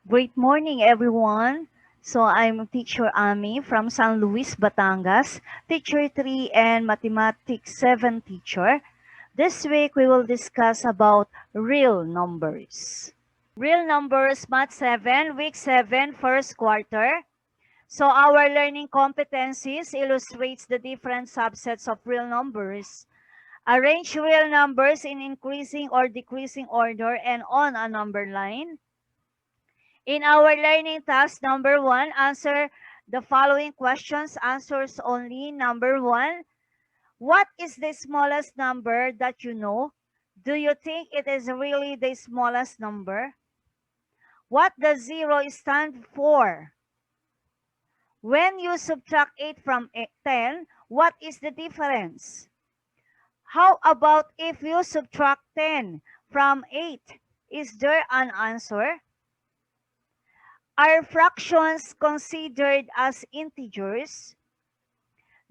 Great morning, everyone. So I'm Teacher Ami from San Luis, Batangas, Teacher 3 and Mathematics 7 teacher. This week we will discuss about real numbers. Real numbers, Math 7, Week 7, first quarter. So our learning competencies illustrates the different subsets of real numbers. Arrange real numbers in increasing or decreasing order and on a number line. In our learning task number 1, answer the following questions. Answers only. Number 1, what is the smallest number that you know? Do you think it is really the smallest number? What does 0 stand for? When you subtract 8 from 10, what is the difference? How about if you subtract 10 from 8? Is there an answer? Are fractions considered as integers?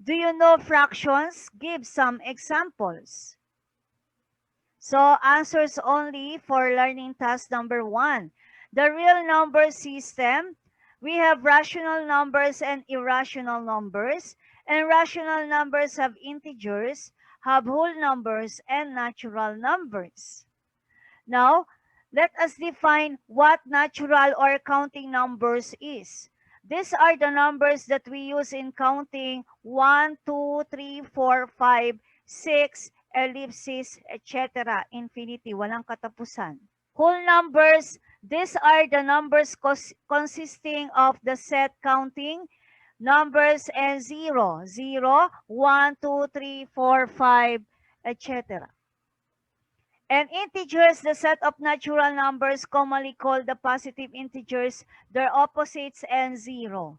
Do you know fractions? Give some examples. So answers only for learning task number 1. The real number system, we have rational numbers and irrational numbers. And rational numbers have integers, have whole numbers, and natural numbers. Now, let us define what natural or counting numbers is. These are the numbers that we use in counting 1, 2, 3, 4, 5, 6, ellipsis, etc. Infinity, walang katapusan. Whole numbers, these are the numbers consisting of the set counting numbers and 0, 0, 1, 2, 3, 4, 5, etc. And integers, the set of natural numbers commonly called the positive integers, their opposites and 0.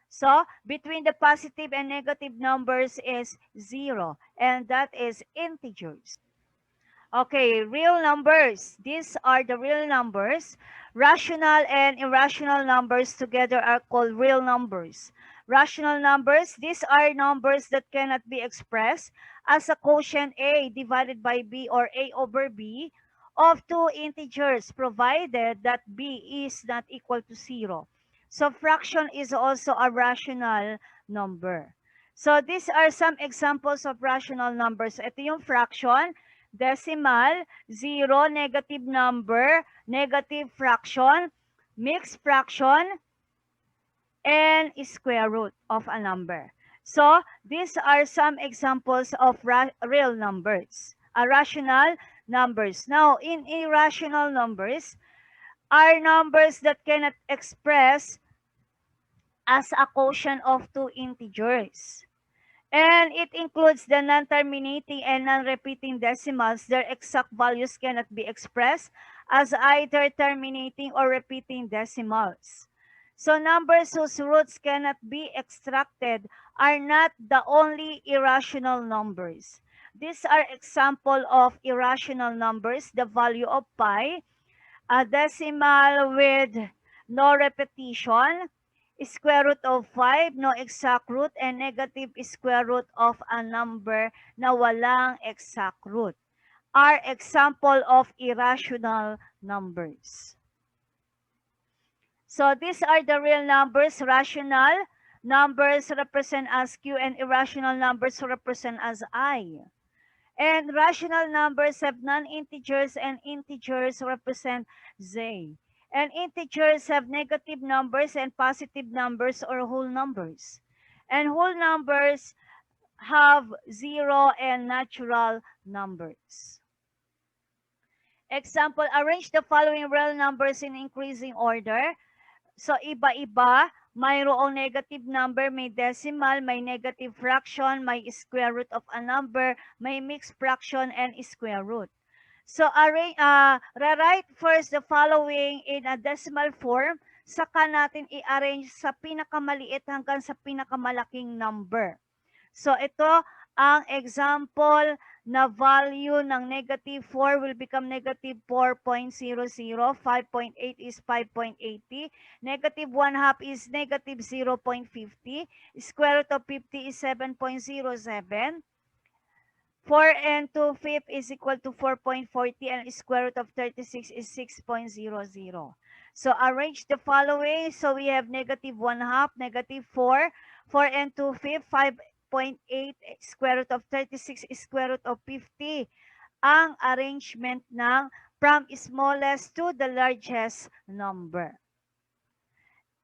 So, between the positive and negative numbers is 0, and that is integers. Okay, real numbers. These are the real numbers. Rational and irrational numbers together are called real numbers. Rational numbers, these are numbers that cannot be expressed as a quotient A divided by B or A over B of two integers provided that B is not equal to 0. So fraction is also a rational number. So these are some examples of rational numbers. Ito yung fraction, decimal, zero, negative number, negative fraction, mixed fraction, and square root of a number. So, these are some examples of real numbers, rational numbers. Now, in irrational numbers, are numbers that cannot express as a quotient of two integers. And it includes the non-terminating and non-repeating decimals. Their exact values cannot be expressed as either terminating or repeating decimals. So numbers whose roots cannot be extracted are not the only irrational numbers. These are example of irrational numbers, the value of pi, a decimal with no repetition, square root of 5, no exact root, and negative square root of a number na walang exact root are example of irrational numbers. So these are the real numbers. Rational numbers represent as Q and irrational numbers represent as I. And rational numbers have non-integers and integers represent Z. And integers have negative numbers and positive numbers or whole numbers. And whole numbers have 0 and natural numbers. Example, arrange the following real numbers in increasing order. So, iba-iba. Mayroong negative number, may decimal, may negative fraction, may square root of a number, may mixed fraction, and square root. So, rewrite first the following in a decimal form, saka natin i-arrange sa pinakamaliit hanggang sa pinakamalaking number. So, ito ang example na value ng negative 4 will become negative 4.00, 5.8 is 5.80, negative 1 half is negative 0.50, square root of 50 is 7.07, 4 and 2 fifth is equal to 4.40 and square root of 36 is 6.00. So arrange the following. So we have negative 1 half, negative 4, 4 and 2 fifth, 5.8 square root of 36 is square root of 50. Ang arrangement ng from smallest to the largest number.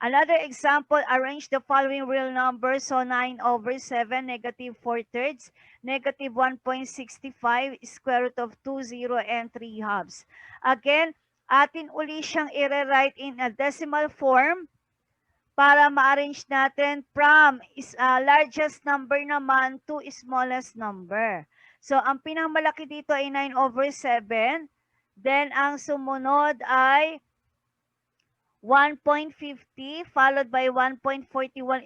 Another example, arrange the following real numbers. So 9 over 7, negative 4 thirds, negative 1.65, square root of 20 and 3 halves. Again, atin uli siyang i-rewrite in a decimal form para ma-arrange natin from largest number naman to smallest number. So, ang pinakamalaki dito ay 9 over 7. Then, ang sumunod ay 1.50 followed by 1.41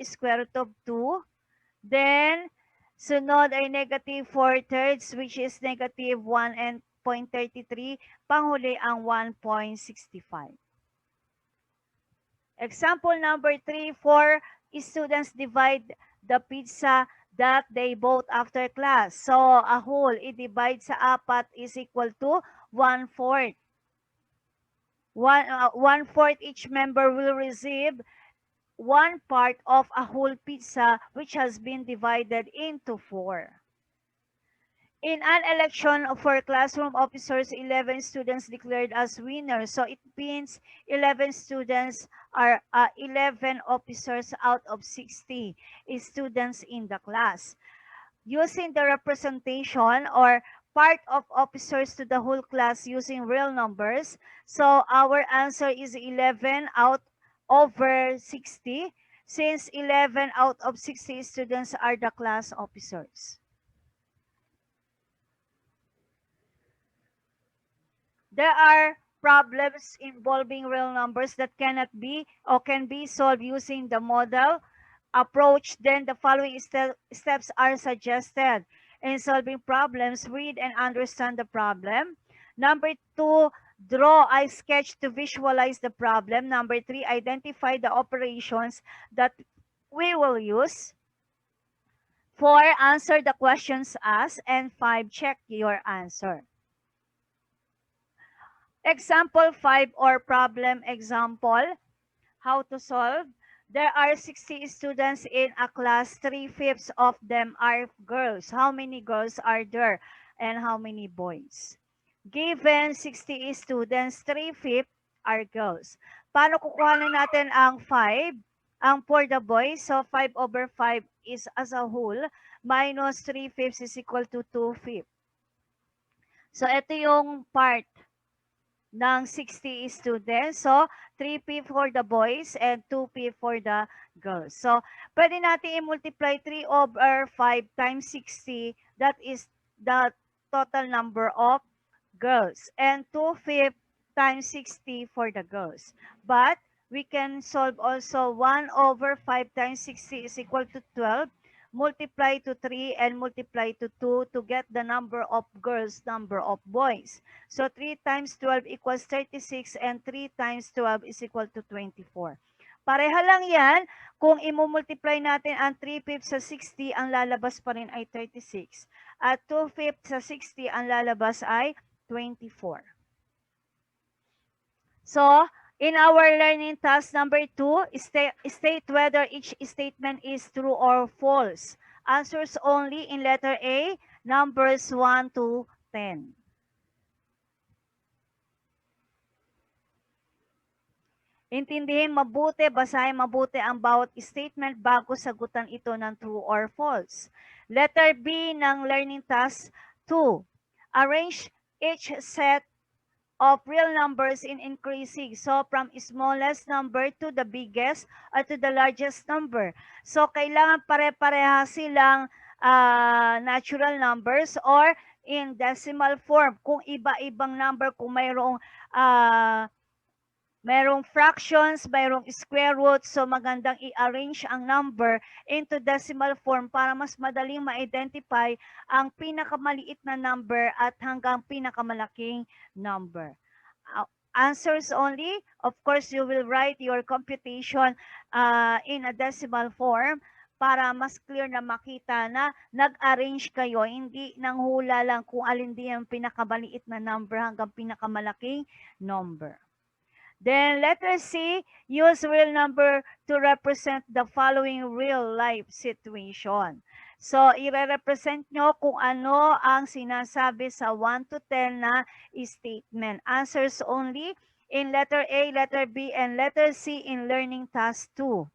square root of 2. Then, sunod ay negative 4 thirds which is negative 1 and 0.33. Panghuli ang 1.65. Example number 3, 4 students divide the pizza that they bought after class. So, a whole, i-divide sa 4 is equal to 1/4. One-fourth each member will receive one part of a whole pizza which has been divided into 4. In an election for classroom officers, 11 students declared as winners. So it means 11 students are 11 officers out of 60 students in the class. Using the representation or part of officers to the whole class using real numbers. So our answer is 11 out over 60 since 11 out of 60 students are the class officers. There are problems involving real numbers that cannot be or can be solved using the model approach. Then the following steps are suggested in solving problems. Read and understand the problem. Number 2, draw a sketch to visualize the problem. Number 3, identify the operations that we will use. 4, answer the questions asked. And 5, check your answer. Example 5 or problem example, how to solve. There are 60 students in a class, 3/5 of them are girls. How many girls are there and how many boys? Given 60 students, 3/5 are girls. Paano kukuhanan natin ang 5? Ang for the boys, so 5 over 5 is as a whole, minus 3/5 is equal to 2/5. So ito yung part ng 60 students. So, 3P for the boys and 2P for the girls. So, pwede natin i-multiply 3 over 5 times 60. That is the total number of girls. And 2/5 times 60 for the girls. But, we can solve also 1 over 5 times 60 is equal to 12. Multiply to 3 and multiply to 2 to get the number of girls, number of boys. So 3 times 12 equals 36 and 3 times 12 is equal to 24. Pareha lang yan. Kung imumultiply natin ang 3/5 sa 60, ang lalabas pa rin ay 36. At 2/5 sa 60, ang lalabas ay 24. So, in our learning task number 2, state whether each statement is true or false. Answers only in letter A, numbers 1 to 10. Intindihin mabuti, basahin mabuti ang bawat statement bago sagutan ito ng true or false. Letter B ng learning task 2. Arrange each set of real numbers in increasing. So, from smallest number to the biggest or to the largest number. So, kailangan pare-pareha silang natural numbers or in decimal form. Kung iba-ibang number, kung mayroong fractions, mayroong square root, so magandang i-arrange ang number into decimal form para mas madaling ma-identify ang pinakamaliit na number at hanggang pinakamalaking number. Answers only, of course, you will write your computation in a decimal form. para mas clear na makita na nag-arrange kayo, hindi nang hula lang kung alin din ang pinakamaliit na number hanggang pinakamalaking number. Then letter C, use real number to represent the following real life situation. So, ire-represent nyo kung ano ang sinasabi sa 1 to 10 na statement. Answers only in letter A, letter B, and letter C in learning task 2.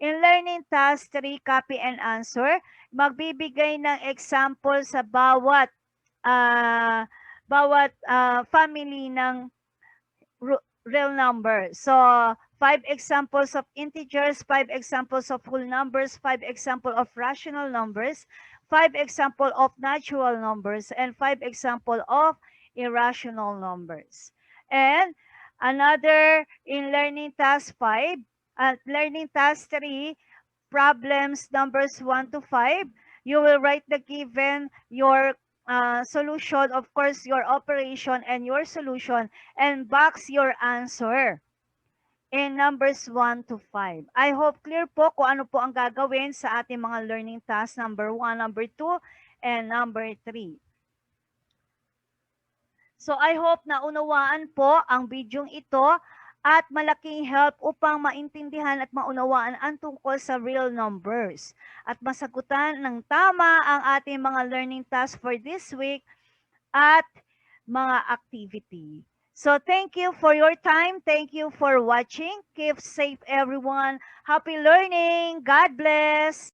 In learning task 3, copy and answer, magbibigay ng example sa bawat family ng real numbers. So, 5 examples of integers, 5 examples of whole numbers, 5 examples of rational numbers, 5 examples of natural numbers, and 5 examples of irrational numbers. And another in learning task 5, learning task 3, problems numbers 1 to 5, you will write the given, your solution, of course, your operation and your solution, and box your answer in numbers 1 to 5. I hope clear po kung ano po ang gagawin sa ating mga learning task number 1, number 2, and number 3. So I hope na unawaan po ang bidyong ito at malaking help upang maintindihan at maunawaan ang tungkol sa real numbers at masagutan ng tama ang ating mga learning tasks for this week at mga activity. So thank you for your time. Thank you for watching. Keep safe everyone. Happy learning. God bless.